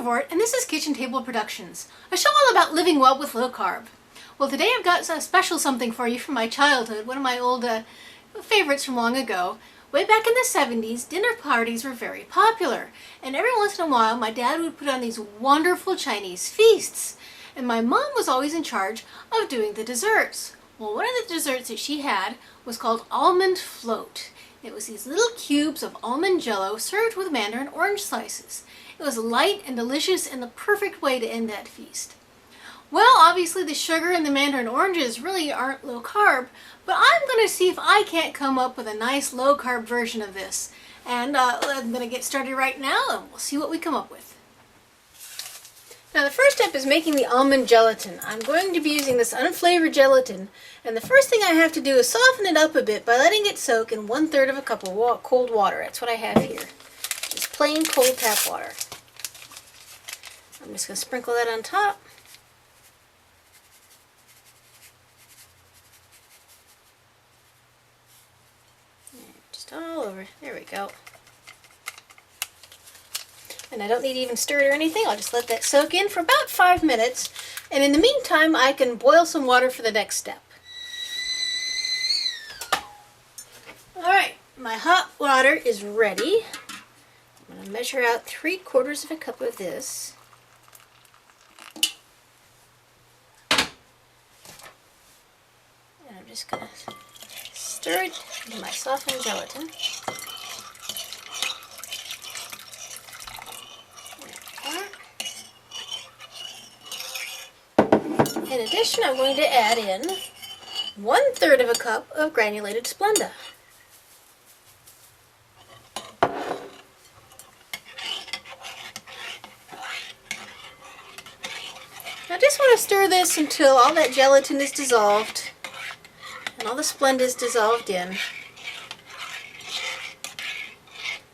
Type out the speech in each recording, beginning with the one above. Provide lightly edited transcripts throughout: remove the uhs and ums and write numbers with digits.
Brevoort, and this is Kitchen Table Productions, a show all about living well with low carb. Well, today I've got a special something for you from my childhood, one of my old favorites from long ago. Way back in the 70s, dinner parties were very popular, and every once in a while my dad would put on these wonderful Chinese feasts, and my mom was always in charge of doing the desserts. Well, one of the desserts that she had was called Almond Float. It was these little cubes of almond jello served with mandarin orange slices. It was light and delicious and the perfect way to end that feast. Well, obviously the sugar and the mandarin oranges really aren't low carb, but I'm going to see if I can't come up with a nice low carb version of this. And I'm going to get started right now and we'll see what we come up with. Now the first step is making the almond gelatin. I'm going to be using this unflavored gelatin, and the first thing I have to do is soften it up a bit by letting it soak in 1/3 of a cup of cold water. That's what I have here. Just plain cold tap water. I'm just going to sprinkle that on top. Just all over. There we go. And I don't need to even stir it or anything. I'll just let that soak in for about 5 minutes. And in the meantime, I can boil some water for the next step. Alright, my hot water is ready. I'm going to measure out 3/4 of a cup of this. And I'm just going to stir it into my softened gelatin. In addition, I'm going to add in 1/3 of a cup of Granulated Splenda. I just want to stir this until all that gelatin is dissolved and all the Splenda is dissolved in.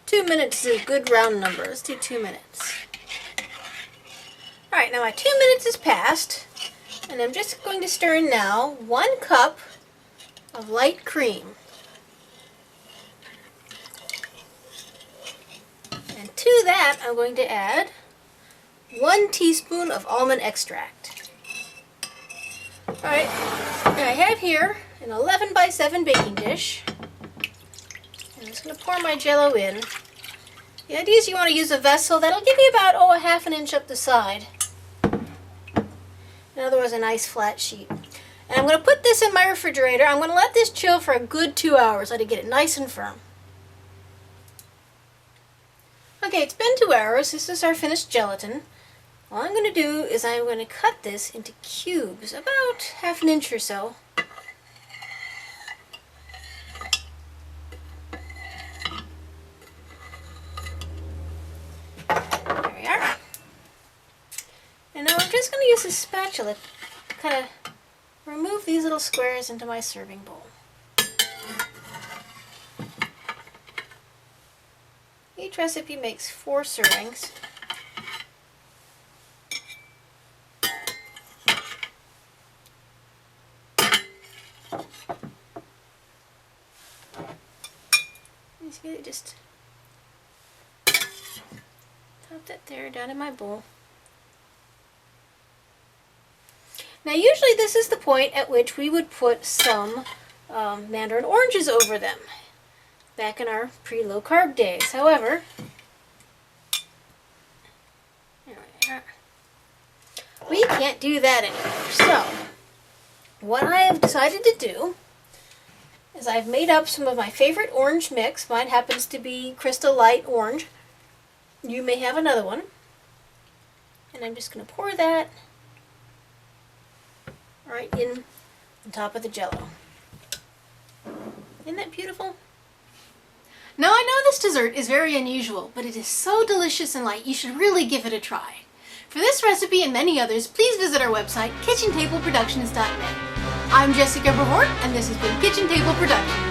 2 minutes is a good round number. Let's do 2 minutes. Alright, now my 2 minutes has passed. And I'm just going to stir in now 1 cup of light cream. And to that I'm going to add 1 teaspoon of almond extract. Alright, I have here an 11x7 baking dish. I'm just going to pour my jello in. The idea is you want to use a vessel that'll give you about, a half an inch up the side. In other words, a nice flat sheet. And I'm going to put this in my refrigerator. I'm going to let this chill for a good 2 hours. Let it get it nice and firm. Okay, it's been 2 hours. This is our finished gelatin. All I'm going to do is I'm going to cut this into cubes, about half an inch or so. And now I'm just going to use a spatula to kind of remove these little squares into my serving bowl. Each recipe makes 4 servings. You see, just top that there down in my bowl. Now usually this is the point at which we would put some mandarin oranges over them, back in our pre-low carb days. However, we can't do that anymore. So, what I have decided to do is I've made up some of my favorite orange mix. Mine happens to be Crystal Light Orange. You may have another one. And I'm just going to pour that right in on top of the jello. Isn't that beautiful? Now I know this dessert is very unusual, but it is so delicious and light you should really give it a try. For this recipe and many others, please visit our website, kitchentableproductions.net. I'm Jessica Brevoort, and this has been Kitchen Table Productions.